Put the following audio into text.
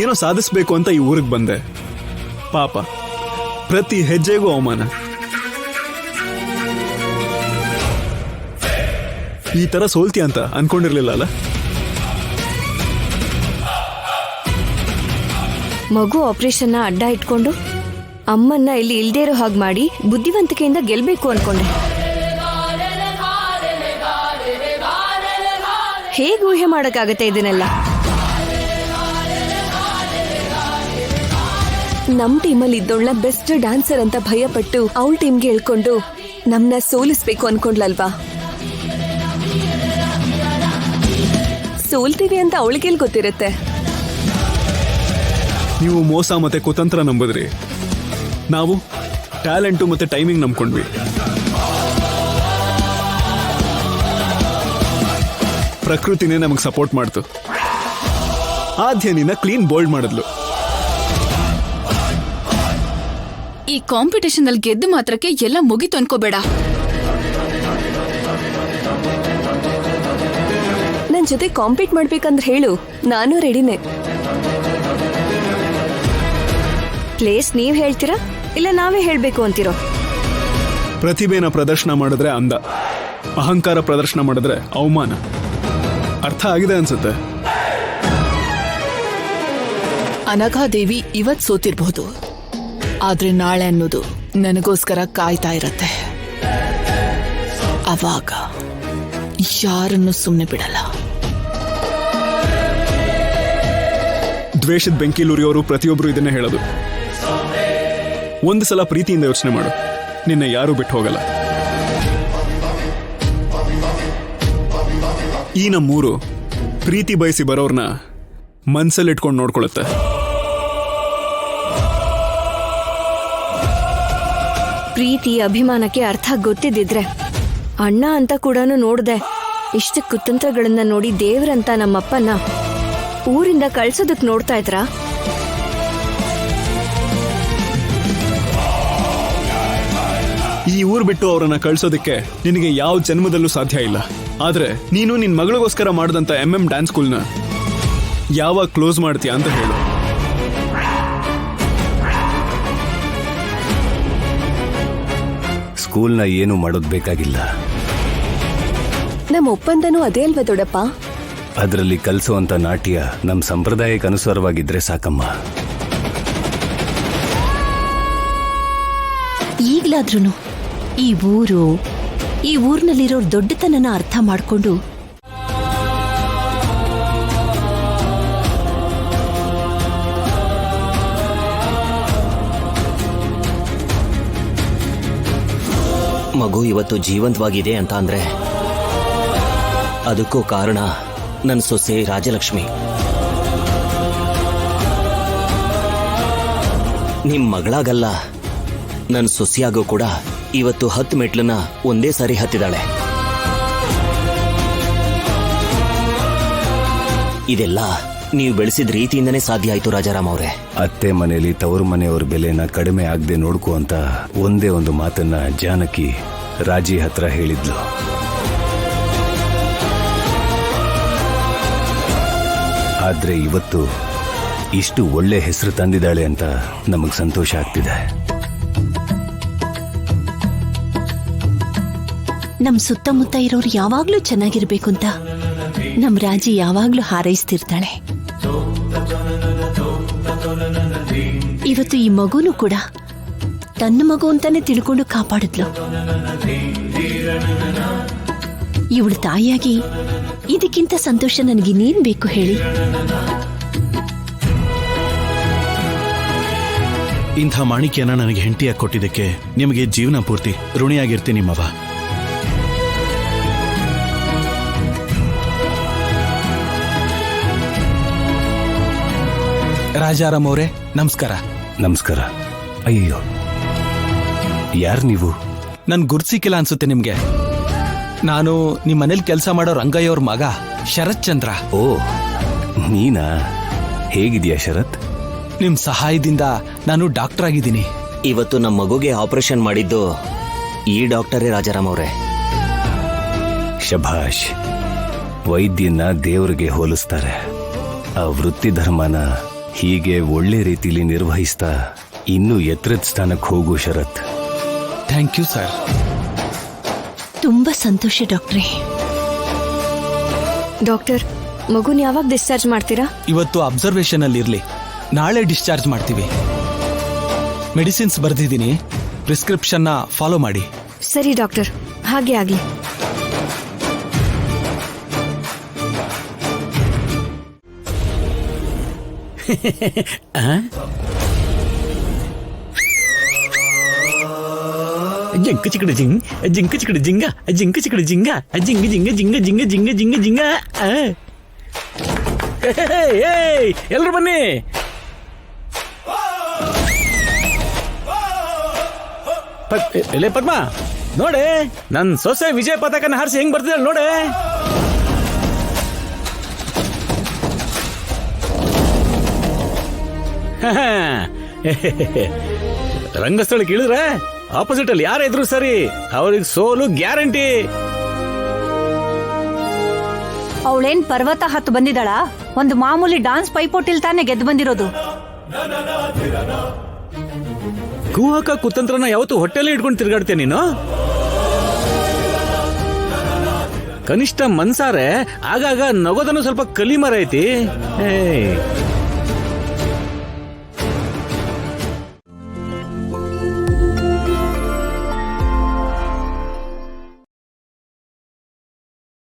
ಏನೋ ಸಾಧಿಸ್ಬೇಕು ಅಂತ ಈ ಊರಿಗೆ ಬಂದೆ. ಪಾಪ ಪ್ರತಿ ಹೆಜ್ಜೆಗೂ ಅವಮಾನ. ಈ ತರ ಸೋಲ್ತಿ ಅಂತ ಅನ್ಕೊಂಡಿರ್ಲಿಲ್ಲ ಅಲ್ಲ. ಮಗು ಆಪರೇಷನ್ನ ಅಡ್ಡ ಇಟ್ಕೊಂಡು ಅಮ್ಮನ್ನ ಇಲ್ಲಿ ಇಲ್ದೇ ಇರೋ ಹಾಗೆ ಮಾಡಿ ಬುದ್ಧಿವಂತಿಕೆಯಿಂದ ಗೆಲ್ಬೇಕು ಅನ್ಕೊಂಡೆ. ಹೇಗೆ ಊಹೆ ಮಾಡಕ್ಕಾಗತ್ತೆ ಇದನ್ನೆಲ್ಲ? ನಮ್ ಟೀಮಲ್ಲಿ ಇದ್ದೋಳ್ನ ಬೆಸ್ಟ್ ಡ್ಯಾನ್ಸರ್ ಅಂತ ಭಯಪಟ್ಟು ಅವಳ ಟೀಮ್ಗೆ ಹೇಳ್ಕೊಂಡು ನಮ್ನ ಸೋಲಿಸ್ಬೇಕು ಅನ್ಕೊಂಡ್ಲಲ್ವಾ? ಸೋಲ್ತೀವಿ ಅಂತ ಅವಳಿಗೆಲ್ ಗೊತ್ತಿರುತ್ತೆ? ನೀವು ಮೋಸ ಮತ್ತೆ ಕುತಂತ್ರ ನಂಬಿದ್ರಿ, ನಾವು ಟ್ಯಾಲೆಂಟು ಮತ್ತೆ ಟೈಮಿಂಗ್ ನಂಬ್ಕೊಂಡ್ವಿ. ಪ್ರಕೃತಿನೇ ನಮಗೆ ಸಪೋರ್ಟ್ ಮಾಡ್ತು. ಆದ್ಯನಿನ ಕ್ಲೀನ್ ಬೋಲ್ಡ್ ಮಾಡಿದ್ಲು. ಈ ಕಾಂಪಿಟೇಷನ್ ಅಲ್ಲಿ ಗೆದ್ದು ಮಾತ್ರಕ್ಕೆ ಎಲ್ಲ ಮುಗಿತು ಅನ್ಕೋಬೇಡ. ನನ್ ಜೊತೆ ಕಾಂಪೀಟ್ ಮಾಡ್ಬೇಕಂದ್ರೆ ಹೇಳು, ನಾನು ರೆಡಿನೇ. ಪ್ಲೇಸ್ ನೀವ್ ಹೇಳ್ತೀರಾ ಇಲ್ಲ ನಾವೇ ಹೇಳ್ಬೇಕು ಅಂತೀರೋ? ಪ್ರತಿಭೆನ ಪ್ರದರ್ಶನ ಮಾಡಿದ್ರೆ ಅಂದ, ಅಹಂಕಾರ ಪ್ರದರ್ಶನ ಮಾಡಿದ್ರೆ ಅವಮಾನ. ಅರ್ಥ ಆಗಿದೆ ಅನ್ಸುತ್ತೆ. ಅನಘಾದೇವಿ ಇವತ್ ಸೋತಿರ್ಬಹುದು, ಆದ್ರೆ ನಾಳೆ ಅನ್ನೋದು ನನಗೋಸ್ಕರ ಕಾಯ್ತಾ ಇರತ್ತೆ. ಅವಾಗ ಯಾರನ್ನು ಸುಮ್ಮನೆ ಬಿಡಲ್ಲ. ದ್ವೇಷದ ಬೆಂಕಿಲೂರಿಯವರು ಪ್ರತಿಯೊಬ್ರು ಇದನ್ನೇ ಹೇಳೋದು. ಒಂದು ಸಲ ಪ್ರೀತಿಯಿಂದ ಯೋಚನೆ ಮಾಡು, ನಿನ್ನ ಯಾರೂ ಬಿಟ್ಟು ಹೋಗಲ್ಲ. ಈ ನಮ್ಮೂರು ಪ್ರೀತಿ ಬಯಸಿ ಬರೋರ್ನ ಮನ್ಸಲ್ಲಿ ಇಟ್ಕೊಂಡು ನೋಡ್ಕೊಳುತ್ತೆ. ಪ್ರೀತಿ ಅಭಿಮಾನಕ್ಕೆ ಅರ್ಥ ಗೊತ್ತಿದ್ದಿದ್ರೆ ಅಣ್ಣ ಅಂತ ಕೂಡ ನೋಡ್ದೆ ಇಷ್ಟು ಕುತಂತ್ರಗಳನ್ನ ನೋಡಿ ದೇವ್ರಂತ ನಮ್ಮಪ್ಪನ ಊರಿಂದ ಕಳ್ಸೋದಕ್ ನೋಡ್ತಾ ಇದ್ರಾ? ಈ ಊರು ಬಿಟ್ಟು ಅವರನ್ನ ಕಳ್ಸೋದಕ್ಕೆ ನಿನಗೆ ಯಾವ ಜನ್ಮದಲ್ಲೂ ಸಾಧ್ಯ ಇಲ್ಲ. ಆದ್ರೆ ನೀನು ನಿನ್ ಮಗಳಿಗೋಸ್ಕರ ಮಾಡಿದಂತ ಡ್ಯಾನ್ಸ್ ಸ್ಕೂಲ್ನ ಯಾವಾಗ ಕ್ಲೋಸ್ ಮಾಡ್ತೀಯ ಅಂತ ಹೇಳು. ಸ್ಕೂಲ್ನ ಏನು ಮಾಡೋದ್ ಬೇಕಾಗಿಲ್ಲ. ನಮ್ಮ ಒಪ್ಪಂದನೂ ಅದೇ ಅಲ್ವಾ ದೊಡ್ಡಪ್ಪ? ಅದರಲ್ಲಿ ಕಲಿಸುವಂತ ನಾಟ್ಯ ನಮ್ ಸಂಪ್ರದಾಯಕ್ಕೆ ಅನುಸಾರವಾಗಿದ್ರೆ ಸಾಕಮ್ಮ. ಈಗ್ಲಾದ್ರೂ ಈ ಊರ್ನಲ್ಲಿರೋ ದೊಡ್ಡತನನ ಅರ್ಥ ಮಾಡ್ಕೊಂಡು ಮಗು ಇವತ್ತು ಜೀವಂತವಾಗಿದೆ ಅಂತ ಅಂದ್ರೆ ಅದಕ್ಕೂ ಕಾರಣ ನನ್ನ ಸೊಸೆ ರಾಜಲಕ್ಷ್ಮಿ. ನಿಮ್ ಮಗಳಾಗಲ್ಲ, ನನ್ನ ಸೊಸೆಯಾಗೂ ಕೂಡ ಇವತ್ತು 10 ಮೆಟ್ಲನ್ನ ಒಂದೇ ಸಾರಿ ಹತ್ತಿದಾಳೆ. ಇದೆಲ್ಲ ನೀವು ಬೆಳೆಸಿದ ರೀತಿಯಿಂದನೇ ಸಾಧ್ಯ ಆಯ್ತು ರಾಜಾರಾಮ್ ಅವರೇ. ಅತ್ತೆ ಮನೆಯಲ್ಲಿ ತವರು ಮನೆಯವ್ರ ಬೆಲೆನ ಕಡಿಮೆ ಆಗದೆ ನೋಡ್ಕೋ ಅಂತ ಒಂದೇ ಒಂದು ಮಾತನ್ನ ಜಾನಕಿ ರಾಜಿ ಹತ್ರ ಹೇಳಿದ್ಲು. ಆದ್ರೆ ಇವತ್ತು ಇಷ್ಟು ಒಳ್ಳೆ ಹೆಸರು ತಂದಿದ್ದಾಳೆ ಅಂತ ನಮಗ್ ಸಂತೋಷ ಆಗ್ತಿದೆ. ನಮ್ ಸುತ್ತಮುತ್ತ ಇರೋರು ಯಾವಾಗ್ಲೂ ಚೆನ್ನಾಗಿರ್ಬೇಕು ಅಂತ ನಮ್ ರಾಜಿ ಯಾವಾಗ್ಲೂ ಹಾರೈಸ್ತಿರ್ತಾಳೆ. ಇವತ್ತು ಈ ಮಗುನು ಕೂಡ ತನ್ನ ಮಗು ಅಂತಾನೆ ತಿಳ್ಕೊಂಡು ಕಾಪಾಡಿದ್ಲು. ಇವಳು ತಾಯಿಯಾಗಿ ಇದಕ್ಕಿಂತ ಸಂತೋಷ ನನಗಿನ್ನೇನ್ ಬೇಕು ಹೇಳಿ? ಇಂಥ ಮಾಣಿಕ್ಯನ ನನಗೆ ಹೆಂಡತಿಯಾಗಿ ಕೊಟ್ಟಿದ್ದಕ್ಕೆ ನಿಮಗೆ ಜೀವನ ಪೂರ್ತಿ ಋಣಿಯಾಗಿರ್ತೀನಿ ನಿಮ್ಮವ. ರಾಜಾರಾಮ್ ಅವರೇ ನಮಸ್ಕಾರ. ನಮಸ್ಕಾರ. ಅಯ್ಯೋ, ಯಾರು ನೀವು? ನನ್ ಗುರ್ಸಿಕ್ಕಿಲ್ಲ ಅನ್ಸುತ್ತೆ ನಿಮ್ಗೆ. ನಾನು ನಿಮ್ ಮನೇಲಿ ಕೆಲಸ ಮಾಡೋ ರಂಗಯ್ಯವ್ರ ಮಗ ಶರತ್ ಚಂದ್ರ. ಓ, ನೀನಾ? ಹೇಗಿದ್ಯಾ ಶರತ್? ನಿಮ್ ಸಹಾಯದಿಂದ ನಾನು ಡಾಕ್ಟರ್ ಆಗಿದ್ದೀನಿ. ಇವತ್ತು ನಮ್ಮ ಮಗುಗೆ ಆಪರೇಷನ್ ಮಾಡಿದ್ದು ಈ ಡಾಕ್ಟರೇ ರಾಜಾರಾಮ್ ಅವರೇ. ಶಭಾಷ್. ವೈದ್ಯನ ದೇವರಿಗೆ ಹೋಲಿಸ್ತಾರೆ. ಆ ವೃತ್ತಿ ಧರ್ಮನ ಹೀಗೆ ಒಳ್ಳೆ ರೀತಿಲಿ ನಿರ್ವಹಿಸ್ತಾ ಇನ್ನೂ ಎತ್ತರದ ಸ್ಥಾನಕ್ಕೆ ಹೋಗು ಶರತ್. Thank you sir. ತುಂಬಾ ಸಂತೋಷ ಡಾಕ್ಟ್ರೇ. ಡಾಕ್ಟರ್, ಮಗುನ್ ಯಾವಾಗ ಡಿಸ್ಚಾರ್ಜ್ ಮಾಡ್ತೀರಾ? ಇವತ್ತು ಅಬ್ಸರ್ವೇಷನ್ ಅಲ್ಲಿ ಇರ್ಲಿ, ನಾಳೆ ಡಿಸ್ಚಾರ್ಜ್ ಮಾಡ್ತೀವಿ. ಮೆಡಿಸಿನ್ಸ್ ಬರ್ದಿದ್ದೀನಿ, ಪ್ರಿಸ್ಕ್ರಿಪ್ಷನ್ನ ಫಾಲೋ ಮಾಡಿ. ಸರಿ ಡಾಕ್ಟರ್, ಹಾಗೆ ಆಗ್ಲಿ. ಜಿಂಕ ಚಿಕ್ಕಡ ಜಿಂಗ್, ಜಿಂಕ ಚಿಕ್ಕಡ ಜಿಂಗ, ಜಿಂಕ ಚಿಕ್ಕಡ ಜಿಂಗ, ಜಿಂಗ ಜಿಂಗ ಜಿಂಗ ಜಿಂಗ ಜಿಂಗ ಜಿಂಗ ಜಿಂಗ. ಎಲ್ರು ಬನ್ನಿ. ಎಲೆ ಪದ್ಮ, ನೋಡೆ ನನ್ ಸೊಸೆ ವಿಜಯ ಪತಾಕನ ಹಾರಿಸಿ ಹೆಂಗ್ ಬರ್ತಿದ್ದಾಳೆ ನೋಡೆ. ರಂಗಸ್ಥಳಕ್ಕೆ ಇಳಿದ್ರೆ ಆಪೋಸಿಟ್ ಅಲ್ಲಿ ಯಾರ ಇದ್ರು ಸರಿ, ಅವ್ರಿಗೆ ಸೋಲು ಗ್ಯಾರಂಟಿ. ಅವಳೇನ್ ಪರ್ವತ ಹತ್ತು ಬಂದಿದ್ದಾಳ? ಒಂದು ಮಾಮೂಲಿ ಡಾನ್ಸ್ ಪೈಪೋಟಿಲ್ ತಾನೇ ಗೆದ್ದು ಬಂದಿರೋದು. ಕುಹಕ ಕುತಂತ್ರನ ಯಾವತ್ತು ಹೊಟ್ಟೆಲ್ಲೇ ಇಟ್ಕೊಂಡು ತಿರ್ಗಾಡ್ತೇನೆ ನೀನು. ಕನಿಷ್ಠ ಮನ್ಸಾರೆ ಆಗಾಗ ನಗೋದನ್ನು ಸ್ವಲ್ಪ ಕಲಿ ಮರ ಐತಿ.